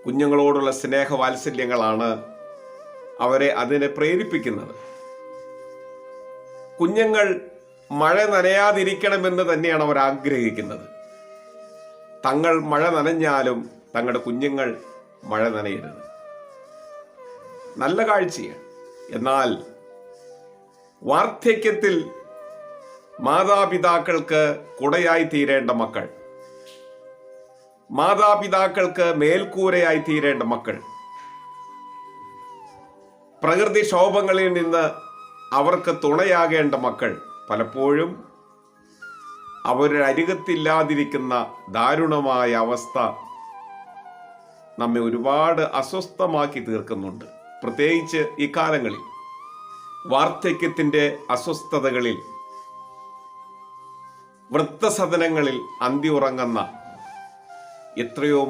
കുഞ്ഞുങ്ങളോടുള്ള സ്നേഹവാത്സല്യങ്ങളാണ് അവരെ അതിനെ പ്രേരിപ്പിക്കുന്നത്. കുഞ്ഞുങ്ങൾ മഴ നനയാതിരിക്കണമെന്ന് തന്നെയാണ് അവർ ആഗ്രഹിക്കുന്നത്. തങ്ങൾ മഴ നനഞ്ഞാലും തങ്ങളുടെ കുഞ്ഞുങ്ങൾ മഴ നനയരുത്. നല്ല കാഴ്ചയാണ്. എന്നാൽ വാർദ്ധക്യത്തിൽ മാതാപിതാക്കൾക്ക് കുടയായി തീരേണ്ട മക്കൾ, മാതാപിതാക്കൾക്ക് മേൽക്കൂരയായി തീരേണ്ട മക്കൾ, പ്രകൃതിക്ഷോഭങ്ങളിൽ നിന്ന് അവർക്ക് തുണയാകേണ്ട മക്കൾ പലപ്പോഴും അവരുടെ അരികത്തില്ലാതിരിക്കുന്ന ദാരുണമായ അവസ്ഥ നമ്മെ ഒരുപാട് അസ്വസ്ഥമാക്കി തീർക്കുന്നുണ്ട്. പ്രത്യേകിച്ച് ഈ കാലങ്ങളിൽ വാർദ്ധക്യത്തിൻ്റെ അസ്വസ്ഥതകളിൽ വൃദ്ധസദനങ്ങളിൽ അന്തി ഉറങ്ങുന്ന എത്രയോ